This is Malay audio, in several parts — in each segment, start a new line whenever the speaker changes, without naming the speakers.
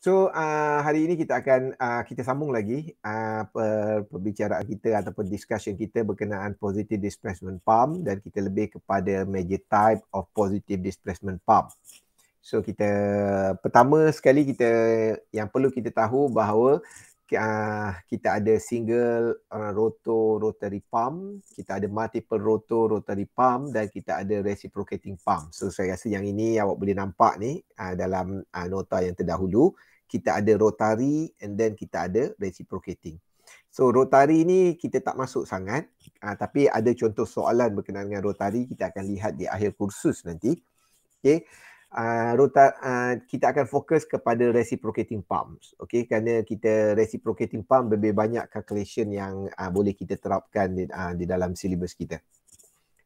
So hari ini kita akan kita sambung lagi perbicaraan kita ataupun discussion kita berkenaan positive displacement pump, dan kita lebih kepada major type of positive displacement pump. So kita pertama sekali yang perlu kita tahu bahawa kita ada single rotary pump, kita ada multiple rotary pump, dan kita ada reciprocating pump. So saya rasa yang ini awak boleh nampak ni dalam nota yang terdahulu. Kita ada rotary and then kita ada reciprocating. So rotary ni kita tak masuk sangat, tapi ada contoh soalan berkenaan dengan rotary kita akan lihat di akhir kursus nanti. Okay. Kita akan fokus kepada reciprocating pumps, okay? Kerana kita reciprocating pump lebih banyak calculation yang boleh kita terapkan di dalam silibus kita.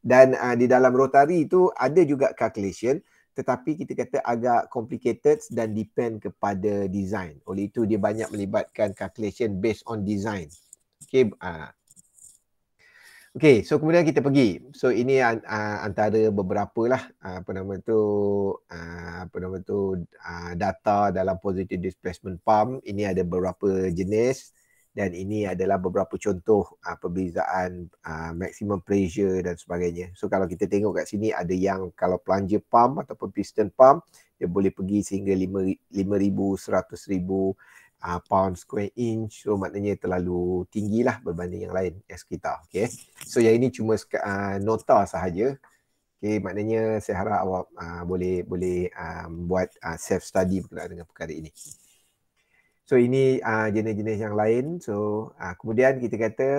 Dan di dalam rotary itu ada juga calculation, tetapi kita kata agak complicated dan depend kepada design. Oleh itu dia banyak melibatkan calculation based on design. Okay. Okay, so kemudian kita pergi. So ini antara beberapa lah data dalam positive displacement pump. Ini ada beberapa jenis dan ini adalah beberapa contoh perbezaan maximum pressure dan sebagainya. So kalau kita tengok kat sini ada yang kalau plunger pump ataupun piston pump dia boleh pergi sehingga 5,000, 100,000 pound square inch. So maknanya terlalu tinggi lah berbanding yang lain yang sekitar. Okay. So yang ini cuma nota sahaja. Okay, maknanya saya harap awak boleh buat self study berkenaan dengan perkara ini. So ini jenis-jenis yang lain. So kemudian kita kata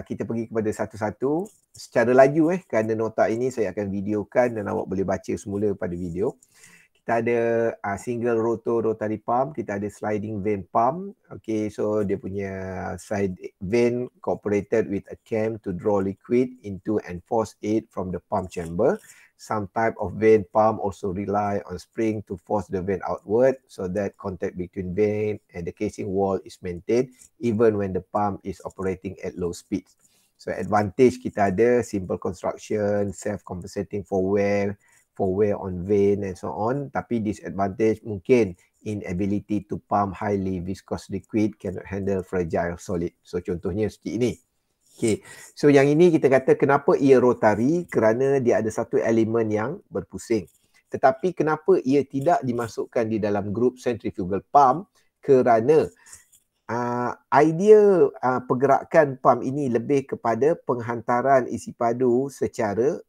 kita pergi kepada satu-satu secara laju kerana nota ini saya akan videokan dan awak boleh baca semula pada video. Kita ada single rotary pump, kita ada sliding vane pump. Okay, so dia punya side vane cooperated with a cam to draw liquid into and force it from the pump chamber. Some type of vane pump also rely on spring to force the vane outward so that contact between vane and the casing wall is maintained even when the pump is operating at low speed. So advantage kita ada simple construction, self-compensating for wear on vane and so on. Tapi disadvantage mungkin inability to pump highly viscous liquid, cannot handle fragile solid. So contohnya seperti ini. Okay. So yang ini kita kata kenapa ia rotary, kerana dia ada satu elemen yang berpusing. Tetapi kenapa ia tidak dimasukkan di dalam grup centrifugal pump, kerana idea pergerakan pump ini lebih kepada penghantaran isi padu secara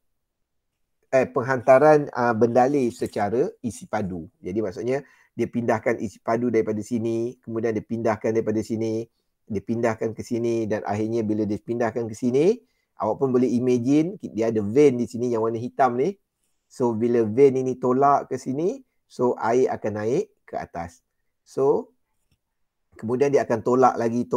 penghantaran bendalih secara isi padu. Jadi maksudnya dia pindahkan isi padu daripada sini, kemudian dia pindahkan daripada sini, dia pindahkan ke sini, dan akhirnya bila dia pindahkan ke sini, awak pun boleh imagine dia ada vein di sini yang warna hitam ni. So bila vein ini tolak ke sini, so air akan naik ke atas. So kemudian dia akan tolak lagi,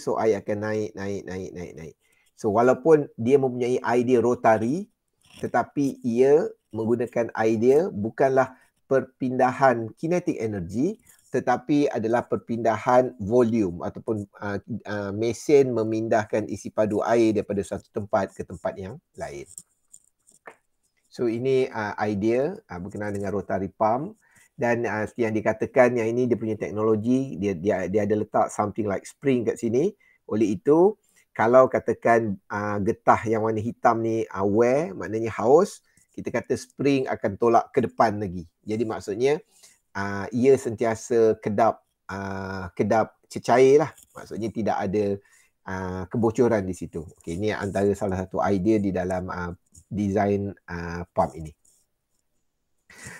so air akan naik. So walaupun dia mempunyai idea rotary, tetapi ia menggunakan idea bukanlah perpindahan kinetic energy, tetapi adalah perpindahan volume ataupun mesin memindahkan isi padu air daripada satu tempat ke tempat yang lain. So ini idea berkenaan dengan rotary pump. Dan seperti yang dikatakan, yang ini dia punya teknologi, dia ada letak something like spring kat sini. Oleh itu, kalau katakan getah yang warna hitam ni wear, maknanya haus, kita kata spring akan tolak ke depan lagi. Jadi maksudnya ia sentiasa kedap cecair lah. Maksudnya tidak ada kebocoran di situ. Okay, ini antara salah satu idea di dalam design pump ini.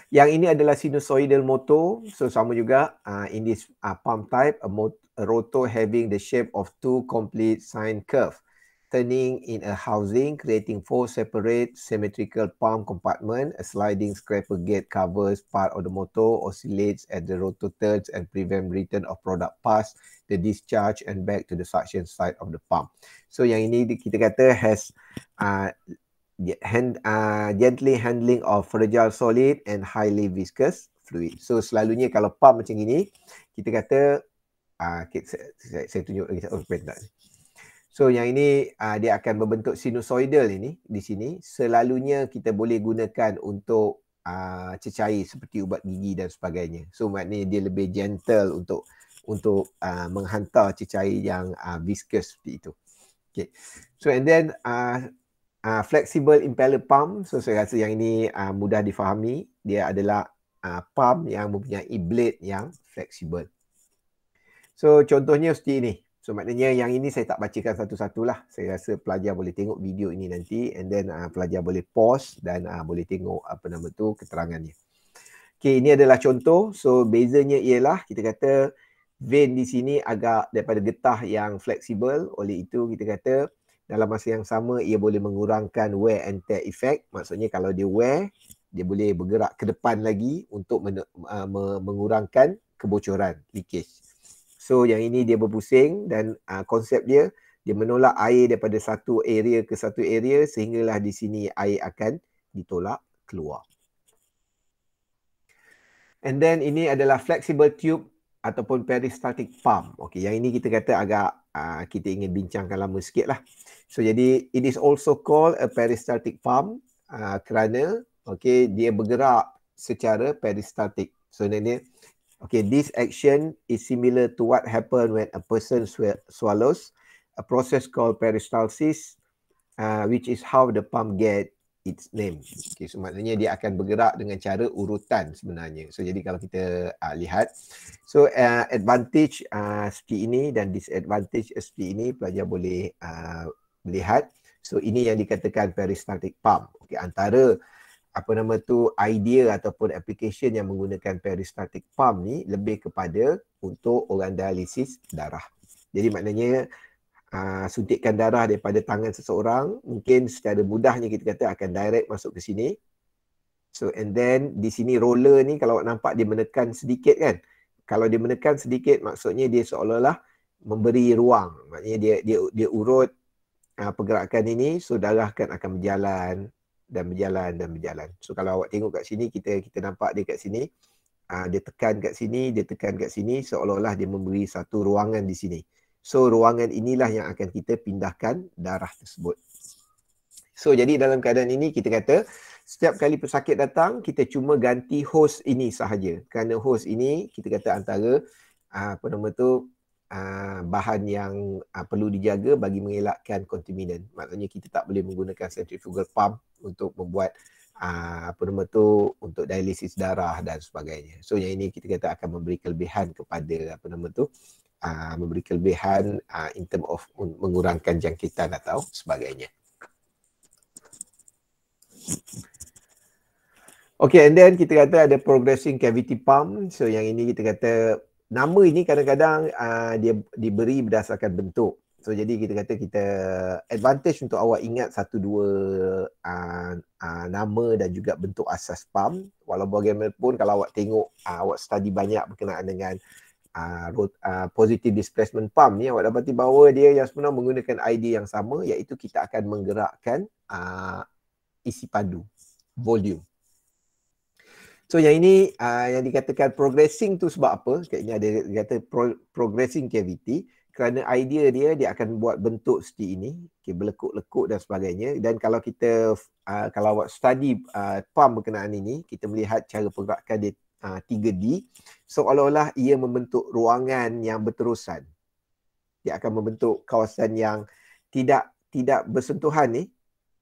Yang ini adalah sinusoidal motor. So sama juga in this pump type, a rotor having the shape of two complete sine curve turning in a housing, creating four separate symmetrical pump compartment. A sliding scraper gate covers part of the motor, oscillates at the rotor turns and prevent return of product past the discharge and back to the suction side of the pump. So yang ini kita kata has gently handling of fragile solid and highly viscous fluid. So selalunya kalau pump macam ini, kita kata saya tunjuk lagi. So yang ini dia akan berbentuk sinusoidal ini di sini. Selalunya kita boleh gunakan untuk cecair seperti ubat gigi dan sebagainya. So maknanya dia lebih gentle untuk menghantar cecair yang viscous seperti itu. Okay. So and then flexible impeller pump. So saya rasa yang ini mudah difahami. Dia adalah pump yang mempunyai blade yang fleksibel. So contohnya seperti ini. So maknanya yang ini saya tak bacakan satu-satu lah. Saya rasa pelajar boleh tengok video ini nanti and then pelajar boleh pause dan boleh tengok keterangannya. Okay, ini adalah contoh. So bezanya ialah kita kata vein di sini agak daripada getah yang fleksibel. Oleh itu kita kata dalam masa yang sama ia boleh mengurangkan wear and tear effect. Maksudnya kalau dia wear, dia boleh bergerak ke depan lagi untuk mengurangkan kebocoran, leakage. So yang ini dia berpusing dan konsep dia menolak air daripada satu area ke satu area sehinggalah di sini air akan ditolak keluar. And then ini adalah flexible tube ataupun peristaltic pump. Okay, yang ini kita kata agak kita ingin bincangkan lama sikit lah. So jadi it is also called a peristaltic pump kerana dia bergerak secara peristaltic. So ini this action is similar to what happen when a person swallows, a process called peristalsis, which is how the pump get its name. Okay, so maknanya dia akan bergerak dengan cara urutan sebenarnya. So jadi kalau kita lihat, so advantage seperti ini dan disadvantage seperti ini pelajar boleh lihat. So ini yang dikatakan peristaltic pump. Okay, antara idea ataupun application yang menggunakan peristaltic pump ni lebih kepada untuk orang dialisis darah. Jadi maknanya suntikan darah daripada tangan seseorang mungkin secara mudahnya kita kata akan direct masuk ke sini. So and then di sini roller ni kalau nampak dia menekan sedikit kan. Kalau dia menekan sedikit maksudnya dia seolah-olah memberi ruang. Maknanya dia urut pergerakan ini, so darah kan akan berjalan dan berjalan. So kalau awak tengok kat sini, kita nampak dia kat sini, dia tekan kat sini, seolah-olah dia memberi satu ruangan di sini. So ruangan inilah yang akan kita pindahkan darah tersebut. So jadi dalam keadaan ini kita kata setiap kali pesakit datang, kita cuma ganti hos ini sahaja. Kerana hos ini kita kata antara bahan yang perlu dijaga bagi mengelakkan kontaminan. Maksudnya kita tak boleh menggunakan centrifugal pump untuk membuat untuk dialisis darah dan sebagainya. So yang ini kita kata akan memberi kelebihan kepada memberi kelebihan in term of mengurangkan jangkitan atau sebagainya. Okay, and then kita kata ada progressing cavity pump. So yang ini kita kata nama ini kadang-kadang dia diberi berdasarkan bentuk. So jadi kita kata advantage untuk awak ingat satu dua nama dan juga bentuk asas pump. Walau bagaimanapun kalau awak tengok awak study banyak berkenaan dengan positive displacement pump ni, awak dapati bahawa dia yang sebenarnya menggunakan idea yang sama, iaitu kita akan menggerakkan isi padu, volume. So yang ini yang dikatakan progressing tu sebab apa? Ini ada kata progressing cavity kerana idea dia akan buat bentuk seperti ini, berlekuk-lekuk dan sebagainya. Dan kalau kita kalau awak study pump berkenaan ini, kita melihat cara pergerakan dia 3D, seolah-olah ia membentuk ruangan yang berterusan. Dia akan membentuk kawasan yang tidak bersentuhan ni.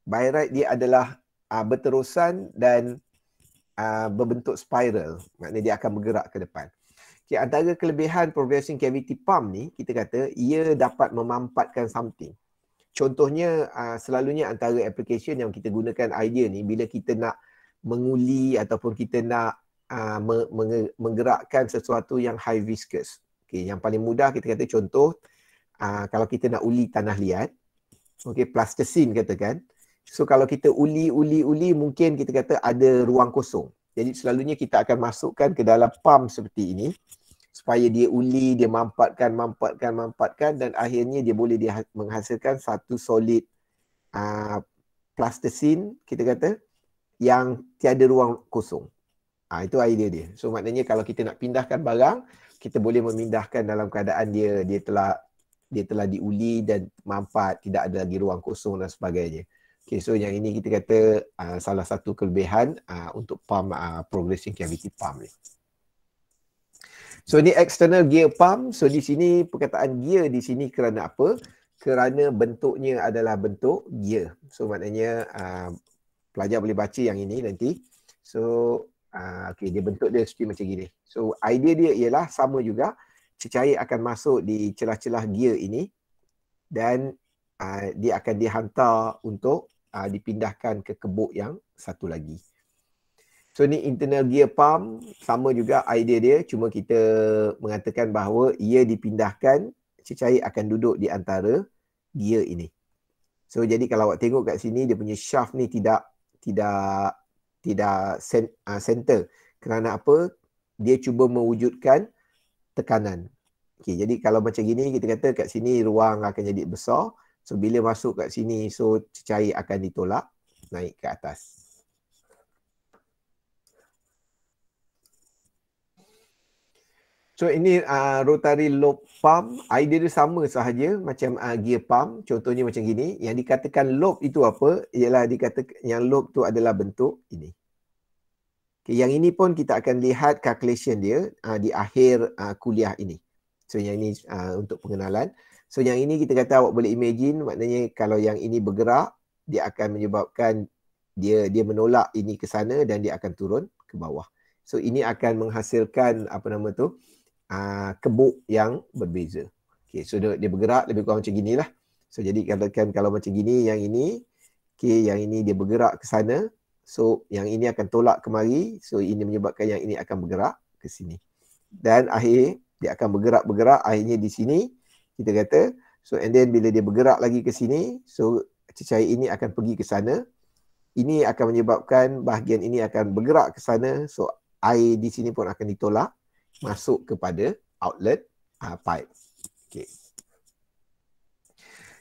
By right dia adalah berterusan dan berbentuk spiral. Maknanya dia akan bergerak ke depan. Okay, antara kelebihan progressing cavity pump ni, kita kata ia dapat memampatkan something. Contohnya selalunya antara application yang kita gunakan idea ni bila kita nak menguli ataupun kita nak menggerakkan sesuatu yang high viscous. Okay, yang paling mudah kita kata contoh kalau kita nak uli tanah liat, okay, plasticine katakan. So kalau kita uli mungkin kita kata ada ruang kosong. Jadi selalunya kita akan masukkan ke dalam pump seperti ini supaya dia uli, dia mampatkan dan akhirnya dia boleh menghasilkan satu solid plasticine kita kata yang tiada ruang kosong. Itu idea dia. So maknanya kalau kita nak pindahkan barang, kita boleh memindahkan dalam keadaan dia telah diuli dan mampat, tidak ada lagi ruang kosong dan sebagainya. Okay, so yang ini kita kata salah satu kelebihan untuk pump progressing cavity pump ni. So ni external gear pump. So di sini perkataan gear di sini kerana apa? Kerana bentuknya adalah bentuk gear. So maknanya pelajar boleh baca yang ini nanti. So okay, dia bentuk dia seperti macam gini. So idea dia ialah sama juga, cecair akan masuk di celah-celah gear ini dan dia akan dihantar untuk dipindahkan ke kebuk yang satu lagi. So ni internal gear pump, sama juga idea dia, cuma kita mengatakan bahawa ia dipindahkan, cecair akan duduk di antara gear ini. So jadi kalau awak tengok kat sini, dia punya shaft ni tidak center. Kerana apa? Dia cuba mewujudkan tekanan. Okay, jadi kalau macam gini, kita kata kat sini ruang akan jadi besar. So bila masuk kat sini, so cecair akan ditolak naik ke atas. So ini rotary lobe pump, idea dia sama sahaja macam gear pump. Contohnya macam gini, yang dikatakan lobe itu apa? Ialah dikatakan yang lobe tu adalah bentuk ini. Okay, yang ini pun kita akan lihat calculation dia di akhir kuliah ini. So yang ini untuk pengenalan. So yang ini kita kata awak boleh imagine, maknanya kalau yang ini bergerak, dia akan menyebabkan dia menolak ini ke sana dan dia akan turun ke bawah. So ini akan menghasilkan apa nama tu? Kebuk yang berbeza. Okay, so dia bergerak lebih kurang macam ginilah. So jadi katakan kalau macam gini, yang ini, okay, yang ini dia bergerak ke sana. So yang ini akan tolak kemari. So ini menyebabkan yang ini akan bergerak ke sini. Dan akhir dia akan bergerak, akhirnya di sini kita kata, so and then bila dia bergerak lagi ke sini, so cecair ini akan pergi ke sana. Ini akan menyebabkan bahagian ini akan bergerak ke sana. So air di sini pun akan ditolak masuk kepada outlet pipe. Okay.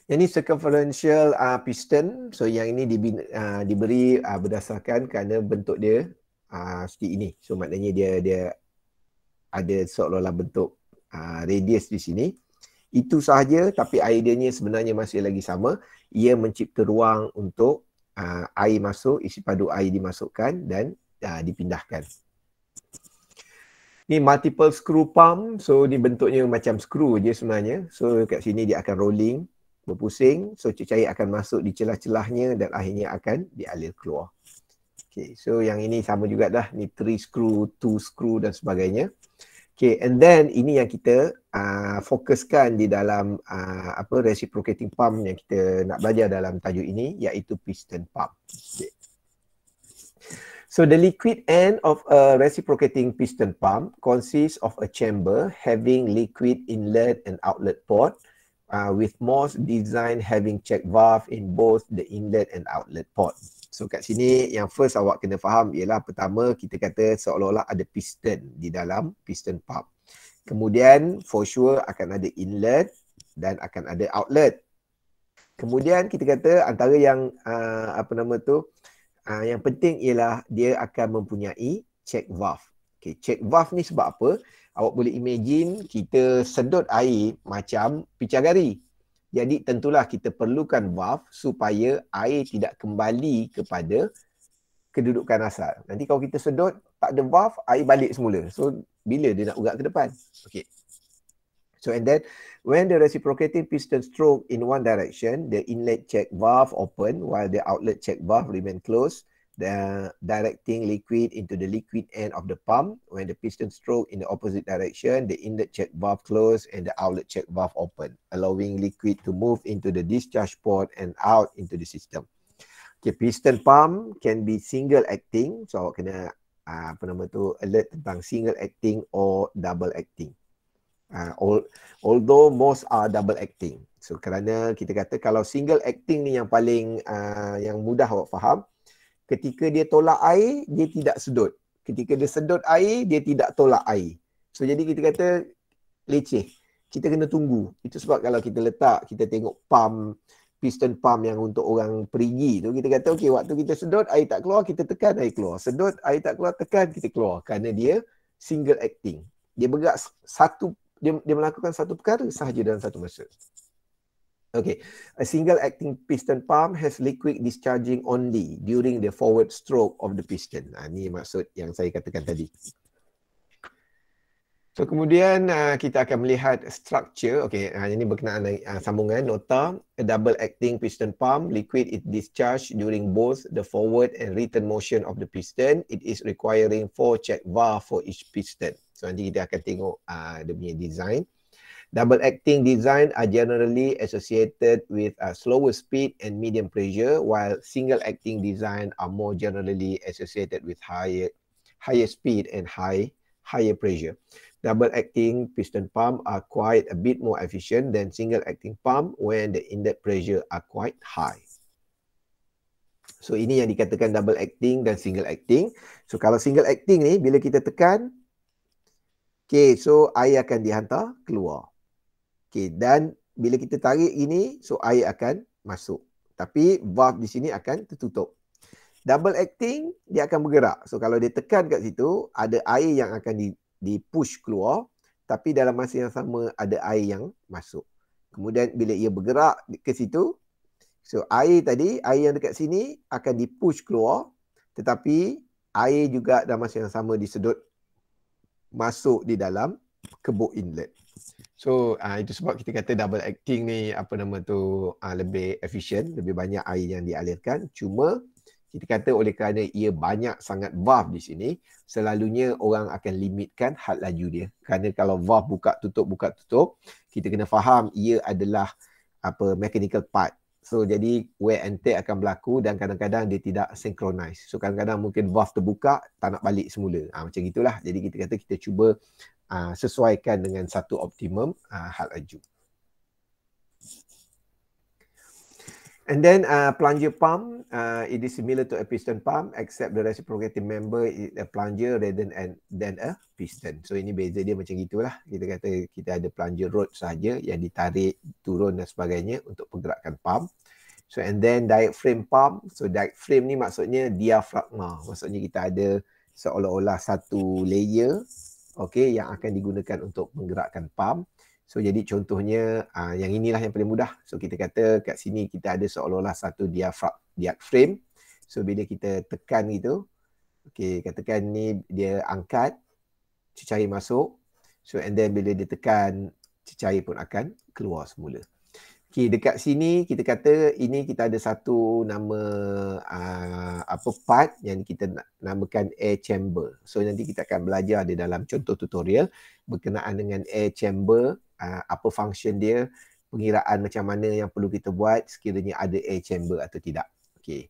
Yang ini circumferential piston. So yang ini diberi berdasarkan kerana bentuk dia seperti ini. So maknanya dia ada seolah-olah bentuk radius di sini. Itu sahaja, tapi ideanya sebenarnya masih lagi sama. Ia mencipta ruang untuk air masuk, isi padu air dimasukkan dan dipindahkan. Ni multiple screw pump. So ni bentuknya macam screw je sebenarnya. So kat sini dia akan rolling, berpusing. So cecair akan masuk di celah-celahnya dan akhirnya akan dialir keluar. Okay, so yang ini sama juga dah. Ni 3 screw, 2 screw dan sebagainya. Okay, and then ini yang kita fokuskan di dalam reciprocating pump yang kita nak belajar dalam tajuk ini, iaitu piston pump. Okay. So the liquid end of a reciprocating piston pump consists of a chamber having liquid inlet and outlet port with most design having check valve in both the inlet and outlet port. So kat sini yang first awak kena faham ialah pertama kita kata seolah-olah ada piston di dalam piston pump. Kemudian for sure akan ada inlet dan akan ada outlet. Kemudian kita kata antara yang yang penting ialah dia akan mempunyai check valve. Okay, check valve ni sebab apa? Awak boleh imagine kita sedut air macam picagari. Jadi tentulah kita perlukan valve supaya air tidak kembali kepada kedudukan asal. Nanti kalau kita sedut, tak ada valve, air balik semula. So bila dia nak urat ke depan? Okay. So and then when the reciprocating piston stroke in one direction, the inlet check valve open while the outlet check valve remain closed, directing liquid into the liquid end of the pump. When the piston stroke in the opposite direction, the inlet check valve closed and the outlet check valve open, allowing liquid to move into the discharge port and out into the system. Okay, piston pump can be single acting. So awak kena alert tentang single acting or double acting. Although most are double acting. So kerana kita kata kalau single acting ni yang paling yang mudah awak faham. Ketika dia tolak air, dia tidak sedut. Ketika dia sedut air, dia tidak tolak air. So jadi kita kata leceh. Kita kena tunggu. Itu sebab kalau kita letak, kita tengok pump, piston pump yang untuk orang perigi tu, kita kata okey, waktu kita sedut air tak keluar, kita tekan air keluar. Sedut air tak keluar, tekan kita keluar. Kerana dia single acting. Dia bergerak dia melakukan satu perkara sahaja dalam satu masa. Okay, a single acting piston pump has liquid discharging only during the forward stroke of the piston. Ini maksud yang saya katakan tadi. So kemudian kita akan melihat structure. Okay, ini berkenaan dengan sambungan nota. A double acting piston pump, liquid is discharged during both the forward and return motion of the piston. It is requiring 4 check valve for each piston. So nanti kita akan tengok dia punya design. Double acting design are generally associated with a slower speed and medium pressure, while single acting design are more generally associated with higher speed and higher pressure. Double acting piston pump are quite a bit more efficient than single acting pump when the inlet pressure are quite high. So ini yang dikatakan double acting dan single acting. So kalau single acting ni bila kita tekan, okay, so air akan dihantar keluar. Okay, dan bila kita tarik ini, so air akan masuk. Tapi valve di sini akan tertutup. Double acting, dia akan bergerak. So kalau dia tekan kat situ, ada air yang akan di-push keluar. Tapi dalam masa yang sama, ada air yang masuk. Kemudian bila ia bergerak ke situ, so air tadi, air yang dekat sini akan di-push keluar. Tetapi air juga dalam masa yang sama disedut masuk di dalam kebuk inlet. So itu sebab kita kata double acting ni lebih efisien, lebih banyak air yang dialirkan. Cuma kita kata oleh kerana ia banyak sangat valve di sini, selalunya orang akan limitkan had laju dia. Kerana kalau valve buka tutup, kita kena faham ia adalah mechanical part. So jadi wear and tear akan berlaku dan kadang-kadang dia tidak synchronize. So kadang-kadang mungkin valve terbuka, tak nak balik semula. Macam gitulah. Jadi kita kata kita cuba sesuaikan dengan satu optimum had laju. And then plunger pump, it is similar to a piston pump except the reciprocating member is a plunger rather than a piston. So ini beza dia macam gitulah. Kita kata kita ada plunger rod sahaja yang ditarik, turun dan sebagainya untuk pergerakan pump. So and then diaphragm pump. So diaphragm ni maksudnya diafragma. Maksudnya kita ada seolah-olah satu layer, okay, yang akan digunakan untuk menggerakkan pump. So jadi contohnya yang inilah yang paling mudah. So kita kata kat sini kita ada seolah-olah satu diaphragm. So bila kita tekan gitu, okay, katakan ni dia angkat, cecair masuk. So and then bila dia tekan, cecair pun akan keluar semula. Okay, dekat sini kita kata ini kita ada satu nama part yang kita namakan air chamber. So nanti kita akan belajar di dalam contoh tutorial berkenaan dengan air chamber, apa function dia, pengiraan macam mana yang perlu kita buat sekiranya ada air chamber atau tidak. Okay.